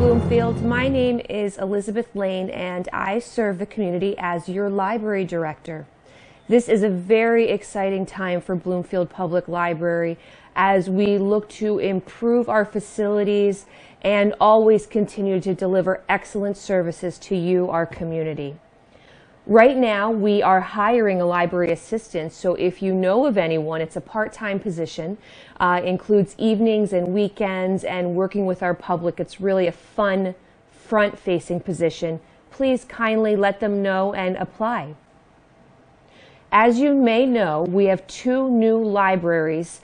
Bloomfield. My name is Elizabeth Lane and I serve the community as your library director. This is a very exciting time for Bloomfield Public Library as we look to improve our facilities and always continue to deliver excellent services to you, our community. Right now, we are hiring a library assistant, so if you know of anyone, it's a part-time position, includes evenings and weekends and working with our public. It's really a fun, front-facing position. Please kindly let them know and apply. As you may know, we have 2 new libraries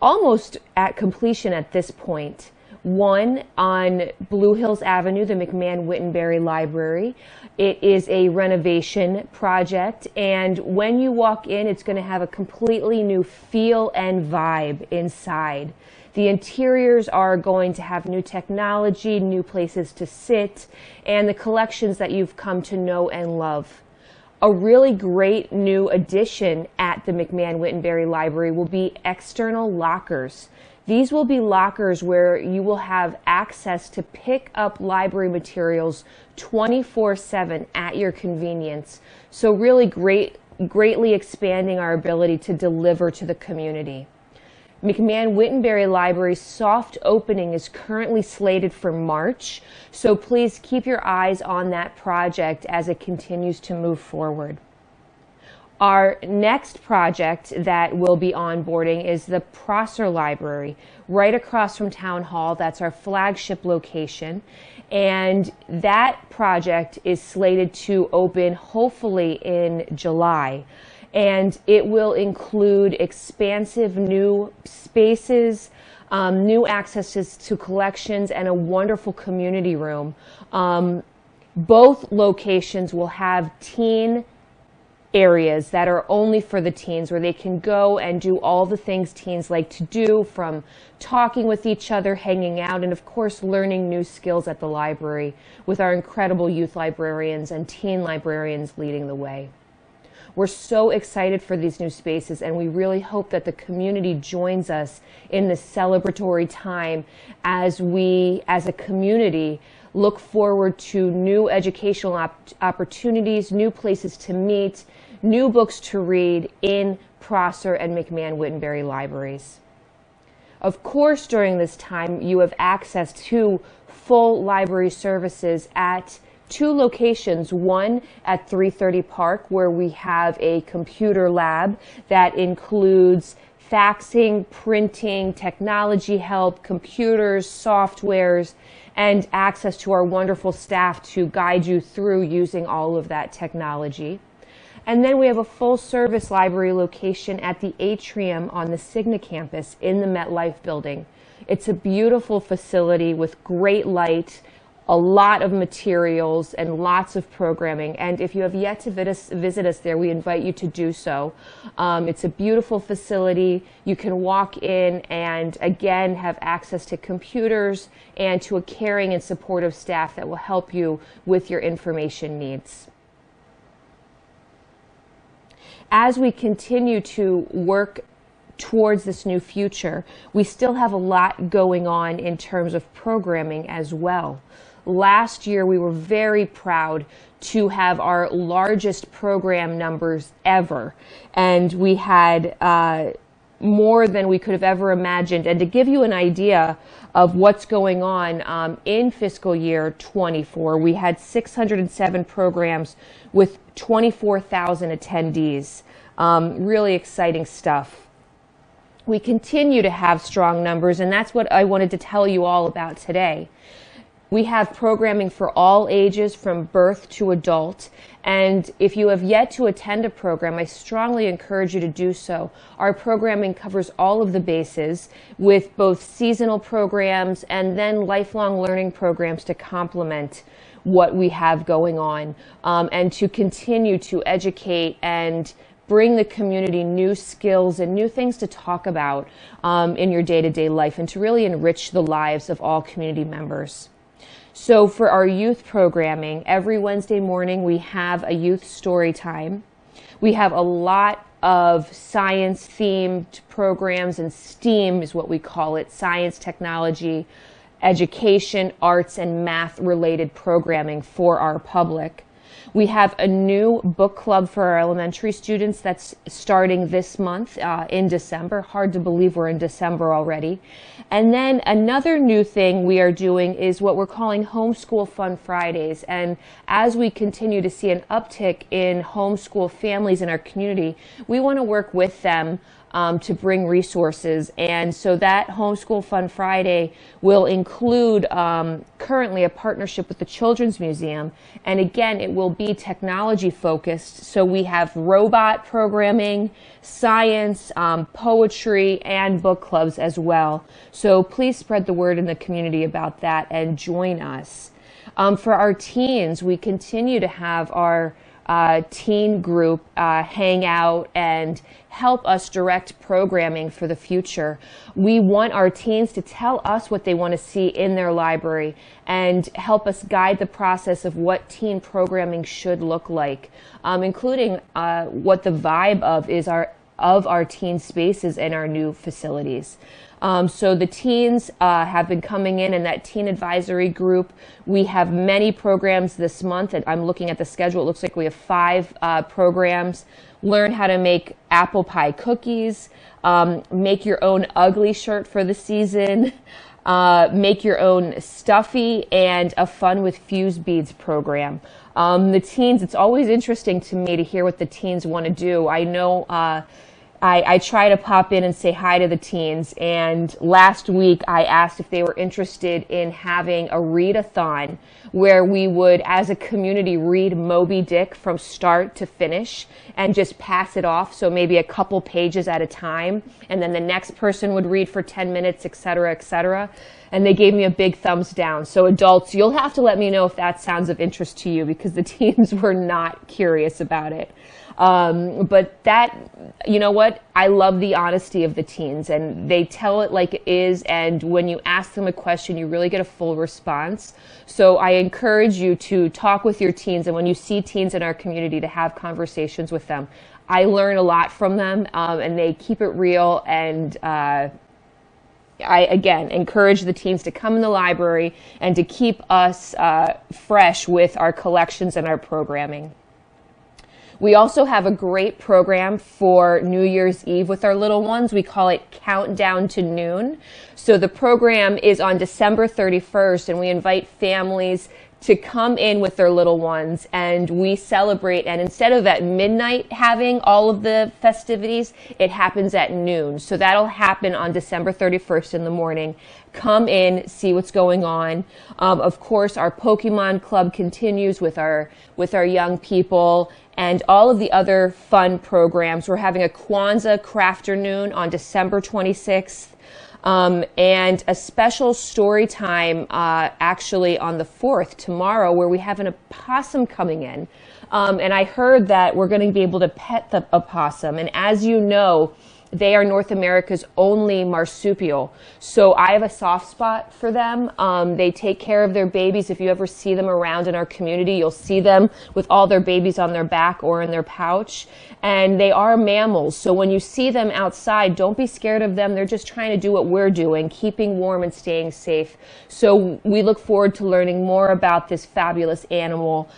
almost at completion at this point. One on Blue Hills Avenue, the McMahon-Wittenberry Library. It is a renovation project, and when you walk in, it's going to have a completely new feel and vibe inside. The interiors are going to have new technology, new places to sit, and the collections that you've come to know and love. A really great new addition at the McMahon-Wittenberry Library will be external lockers. These will be lockers where you will have access to pick up library materials 24/7 at your convenience. So really greatly expanding our ability to deliver to the community. McMahon-Wittenberry Library's soft opening is currently slated for March, so please keep your eyes on that project as it continues to move forward. Our next project that will be onboarding is the Prosser Library, right across from Town Hall. That's our flagship location. And that project is slated to open hopefully in July. And it will include expansive new spaces, new accesses to collections, and a wonderful community room. Both locations will have teen areas that are only for the teens, where they can go and do all the things teens like to do, from talking with each other, hanging out, and of course learning new skills at the library with our incredible youth librarians and teen librarians leading the way. We're so excited for these new spaces, and we really hope that the community joins us in this celebratory time as we, as a community, look forward to new educational opportunities, new places to meet, new books to read in Prosser and McMahon-Wittenberry libraries. Of course, during this time, you have access to full library services at 2 locations, one at 330 Park, where we have a computer lab that includes faxing, printing, technology help, computers, softwares, and access to our wonderful staff to guide you through using all of that technology. And then we have a full-service library location at the atrium on the Cigna campus in the MetLife building. It's a beautiful facility with great light, a lot of materials, and lots of programming. And if you have yet to visit us there, we invite you to do so. It's a beautiful facility. You can walk in and, again, have access to computers and to a caring and supportive staff that will help you with your information needs. As we continue to work towards this new future, we still have a lot going on in terms of programming as well. Last year, we were very proud to have our largest program numbers ever, and we had more than we could have ever imagined. And to give you an idea of what's going on in fiscal year 24, we had 607 programs with 24,000 attendees. Really exciting stuff. We continue to have strong numbers, and that's what I wanted to tell you all about today. We have programming for all ages from birth to adult, and if you have yet to attend a program, I strongly encourage you to do so. Our programming covers all of the bases with both seasonal programs and then lifelong learning programs to complement what we have going on, and to continue to educate and bring the community new skills and new things to talk about in your day-to-day life, and to really enrich the lives of all community members. So for our youth programming, every Wednesday morning we have a youth story time. We have a lot of science-themed programs, and STEAM is what we call it: science, technology, education, arts, and math-related programming for our public. We have a new book club for our elementary students that's starting this month in December. Hard to believe we're in December already. And then another new thing we are doing is what we're calling Homeschool Fun Fridays. And as we continue to see an uptick in homeschool families in our community, we want to work with them to bring resources. And so that Homeschool Fun Friday will include currently a partnership with the Children's Museum. And again, it will be technology focused. So we have robot programming, science, poetry, and book clubs as well. So please spread the word in the community about that and join us. For our teens, we continue to have our teen group hang out and help us direct programming for the future. We want our teens to tell us what they want to see in their library and help us guide the process of what teen programming should look like, including what the vibe of our teen spaces in our new facilities. So the teens have been coming in that teen advisory group. We have many programs this month. And I'm looking at the schedule. It looks like we have 5 programs. Learn how to make apple pie cookies, make your own ugly shirt for the season, make your own stuffy, and a Fun with Fuse Beads program. The teens, it's always interesting to me to hear what the teens want to do. I know I try to pop in and say hi to the teens, and last week I asked if they were interested in having a read-a-thon where we would, as a community, read Moby Dick from start to finish and just pass it off, so maybe a couple pages at a time, and then the next person would read for 10 minutes, et cetera, et cetera. And they gave me a big thumbs down. So adults, you'll have to let me know if that sounds of interest to you, because the teens were not curious about it. But that, you know what? I love the honesty of the teens, and they tell it like it is. And when you ask them a question, you really get a full response. So I encourage you to talk with your teens, and when you see teens in our community, to have conversations with them. I learn a lot from them, and they keep it real. And I, again, encourage the teens to come in the library and to keep us fresh with our collections and our programming. We also have a great program for New Year's Eve with our little ones. We call it Countdown to Noon. So the program is on December 31st, and we invite families to come in with their little ones, and we celebrate. And instead of at midnight having all of the festivities, it happens at noon. So that'll happen on December 31st in the morning. Come in, see what's going on. Of course, our Pokemon Club continues with our young people, and all of the other fun programs. We're having a Kwanzaa Crafternoon on December 26th. And a special story time actually on the 4th, tomorrow, where we have an opossum coming in. And I heard that we're going to be able to pet the opossum. And as you know, they are North America's only marsupial. So I have a soft spot for them. They take care of their babies. If you ever see them around in our community, you'll see them with all their babies on their back or in their pouch. And they are mammals. So when you see them outside, don't be scared of them. They're just trying to do what we're doing, keeping warm and staying safe. So we look forward to learning more about this fabulous animal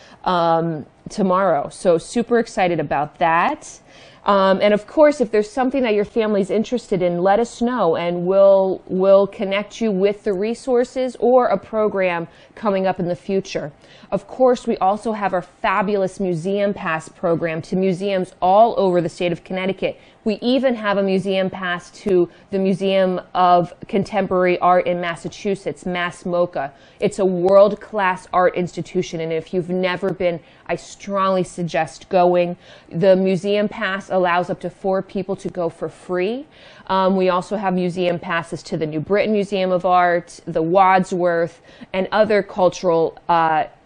tomorrow. So super excited about that. And of course, if there's something that your family's interested in, let us know, and we'll connect you with the resources or a program coming up in the future. Of course, we also have our fabulous Museum Pass program to museums all over the state of Connecticut. We even have a museum pass to the Museum of Contemporary Art in Massachusetts, Mass MoCA. It's a world-class art institution, and if you've never been, I strongly suggest going. The museum pass allows up to 4 people to go for free. We also have museum passes to the New Britain Museum of Art, the Wadsworth, and other cultural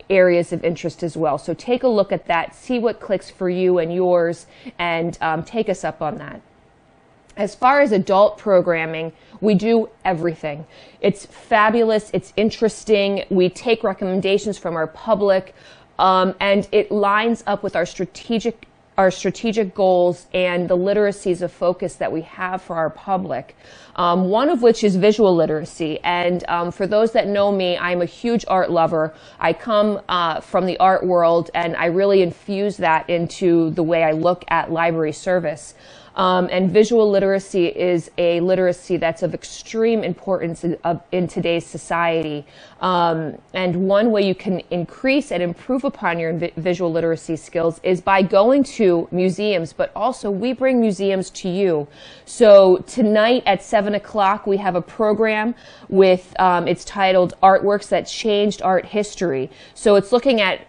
areas of interest as well. So take a look at that, see what clicks for you and yours, and take us up on that. As far as adult programming, we do everything. It's fabulous, it's interesting, we take recommendations from our public, and it lines up with our strategic our strategic goals and the literacies of focus that we have for our public. One of which is visual literacy. And for those that know me, I'm a huge art lover. I come from the art world, and I really infuse that into the way I look at library service. And visual literacy is a literacy that's of extreme importance in today's society. And one way you can increase and improve upon your visual literacy skills is by going to museums, but also we bring museums to you. So tonight at 7 o'clock, we have a program with, it's titled Artworks That Changed Art History. So it's looking at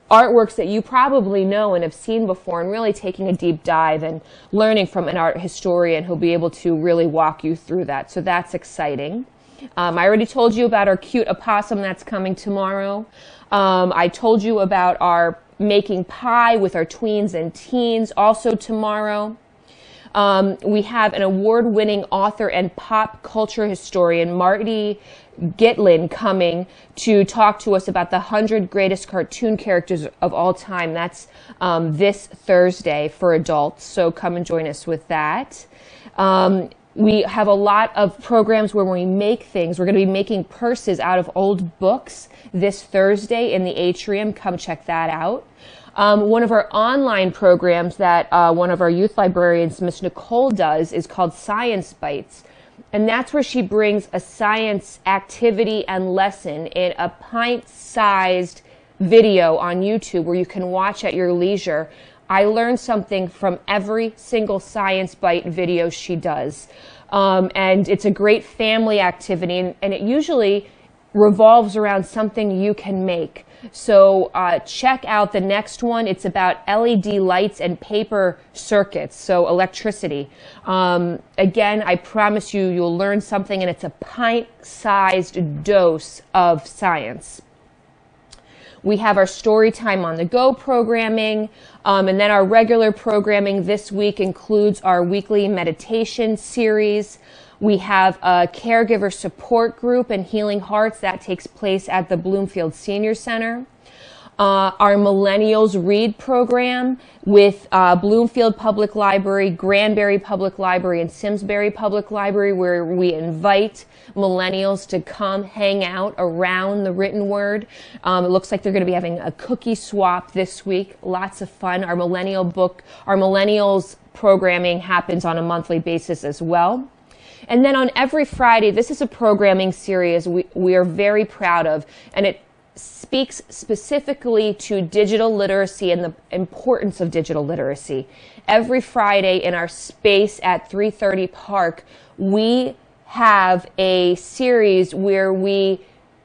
artworks that you probably know and have seen before, and really taking a deep dive and learning from an art historian who'll be able to really walk you through that. So that's exciting. I already told you about our cute opossum that's coming tomorrow. I told you about our making pie with our tweens and teens also tomorrow. We have an award-winning author and pop culture historian, Marty Gitlin, coming to talk to us about the 100 greatest cartoon characters of all time. That's this Thursday for adults, so come and join us with that. We have a lot of programs where we make things. We're going to be making purses out of old books this Thursday in the atrium. Come check that out. One of our online programs that one of our youth librarians, Miss Nicole, does is called Science Bites. And that's where she brings a science activity and lesson in a pint-sized video on YouTube where you can watch at your leisure. I learned something from every single Science Bite video she does. And it's a great family activity, and it usually revolves around something you can make. So check out the next one. It's about LED lights and paper circuits, so electricity. Again, I promise you, you'll learn something, and it's a pint-sized dose of science. We have our Storytime on the Go programming, and then our regular programming this week includes our weekly meditation series. We have a caregiver support group and Healing Hearts that takes place at the Bloomfield Senior Center. Our Millennials Read program with Bloomfield Public Library, Granbury Public Library, and Simsbury Public Library, where we invite millennials to come hang out around the written word. It looks like they're going to be having a cookie swap this week. Lots of fun. Our Millennials programming happens on a monthly basis as well. And then on every Friday, this is a programming series we are very proud of, and it speaks specifically to digital literacy and the importance of digital literacy. Every Friday in our space at 330 Park, we have a series where we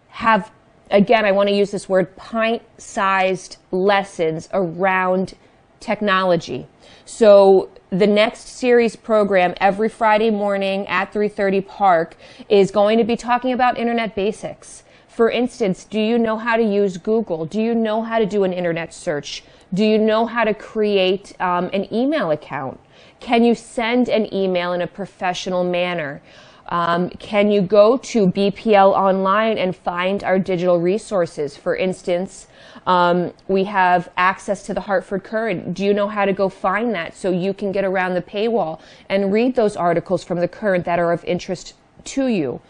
have, again, I want to use this word, pint-sized lessons around technology. So the next series program every Friday morning at 330 Park is going to be talking about internet basics. For instance, do you know how to use Google? Do you know how to do an internet search? Do you know how to create an email account? Can you send an email in a professional manner? Can you go to BPL online and find our digital resources? For instance, we have access to the Hartford Courant. Do you know how to go find that so you can get around the paywall and read those articles from the Courant that are of interest to you?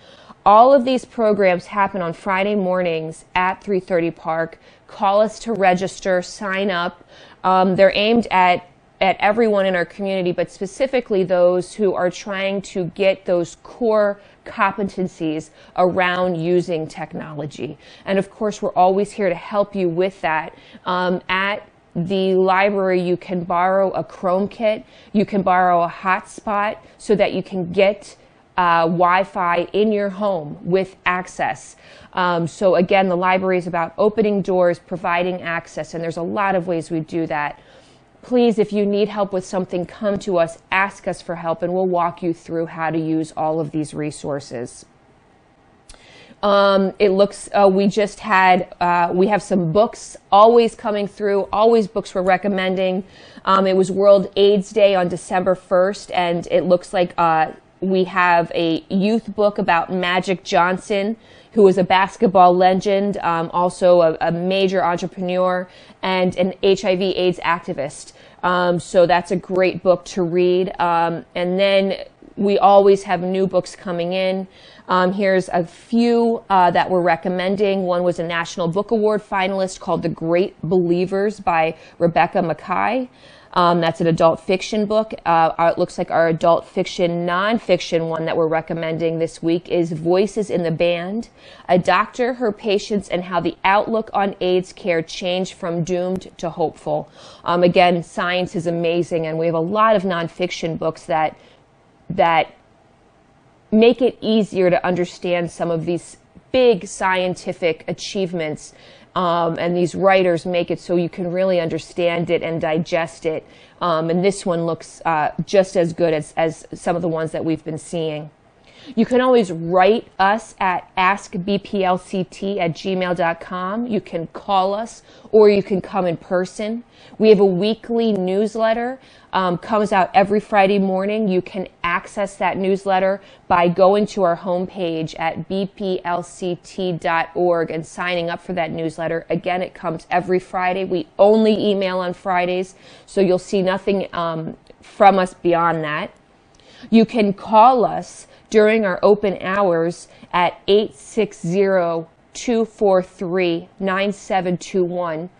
All of these programs happen on Friday mornings at 330 Park. Call us to register, sign up. They're aimed at everyone in our community, but specifically those who are trying to get those core competencies around using technology. And of course, we're always here to help you with that. At the library, you can borrow a Chrome kit, you can borrow a hotspot so that you can get Wi-Fi in your home with access. So again, the library is about opening doors, providing access, and there's a lot of ways we do that. Please, if you need help with something, come to us, ask us for help, and we'll walk you through how to use all of these resources. It looks, we have some books always coming through, always books we're recommending. It was World AIDS Day on December 1st, and it looks like We have a youth book about Magic Johnson, who is a basketball legend, also a major entrepreneur, and an HIV/AIDS activist. So that's a great book to read. And then we always have new books coming in. Here's a few that we're recommending. One was a National Book Award finalist called The Great Believers by Rebecca Mackay. That's an adult fiction book. It looks like our adult fiction, nonfiction one that we're recommending this week is Voices in the Band, A Doctor, Her Patients, and How the Outlook on AIDS Care Changed from Doomed to Hopeful. Again, science is amazing, and we have a lot of nonfiction books that make it easier to understand some of these big scientific achievements. And these writers make it so you can really understand it and digest it. And this one looks just as good as some of the ones that we've been seeing. You can always write us at askbplct@gmail.com. You can call us, or you can come in person. We have a weekly newsletter, comes out every Friday morning. You can access that newsletter by going to our homepage at bplct.org and signing up for that newsletter. Again, it comes every Friday. We only email on Fridays, so you'll see nothing from us beyond that. You can call us during our open hours at 860-243-9721.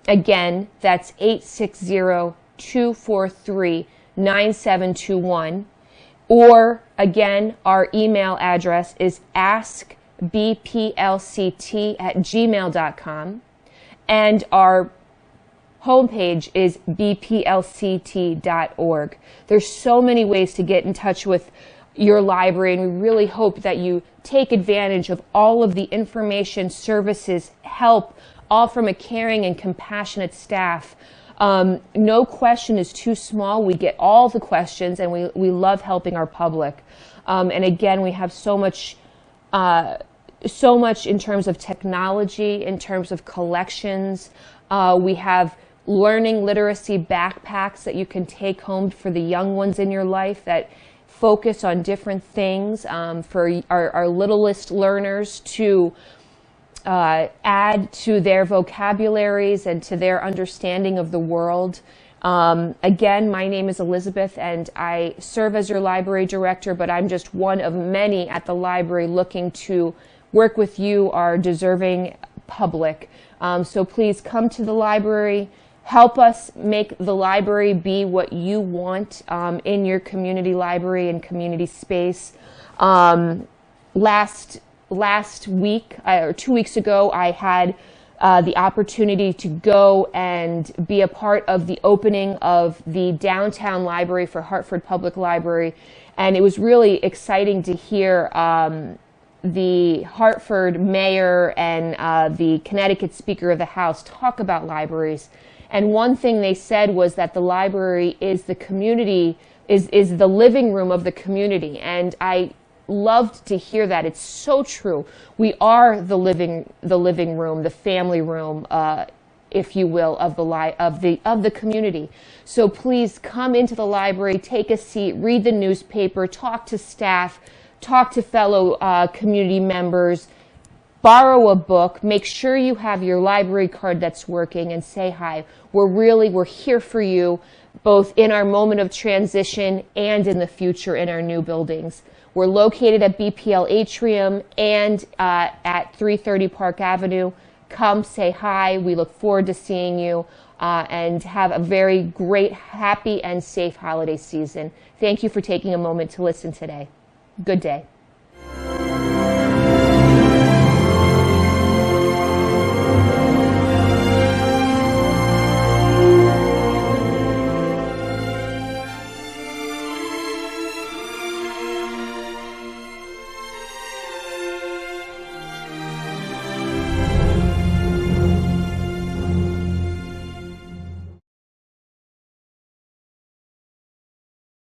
Again, that's 860-243-9721. Or, again, our email address is askbplct@gmail.com. And our homepage is bplct.org. There's so many ways to get in touch with your library, and we really hope that you take advantage of all of the information, services, help, all from a caring and compassionate staff. No question is too small. We get all the questions, and we love helping our public. And again, we have so much in terms of technology, in terms of collections. We have learning literacy backpacks that you can take home for the young ones in your life that focus on different things for our littlest learners to add to their vocabularies and to their understanding of the world. Again, my name is Elizabeth, and I serve as your library director, but I'm just one of many at the library looking to work with you, our deserving public. So please come to the library. Help us make the library be what you want in your community library and community space. Last week, or 2 weeks ago, I had the opportunity to go and be a part of the opening of the downtown library for Hartford Public Library. And it was really exciting to hear the Hartford mayor and the Connecticut Speaker of the House talk about libraries. And one thing they said was that the library is the community, is the living room of the community. And I loved to hear that. It's so true. We are the living room, the family room, if you will, of the community. So please come into the library, take a seat, read the newspaper, talk to staff, talk to fellow community members, borrow a book, make sure you have your library card that's working, and say hi. We're here for you, both in our moment of transition and in the future in our new buildings. We're located at BPL Atrium and at 330 Park Avenue. Come say hi. We look forward to seeing you and have a very great, happy, and safe holiday season. Thank you for taking a moment to listen today. Good day.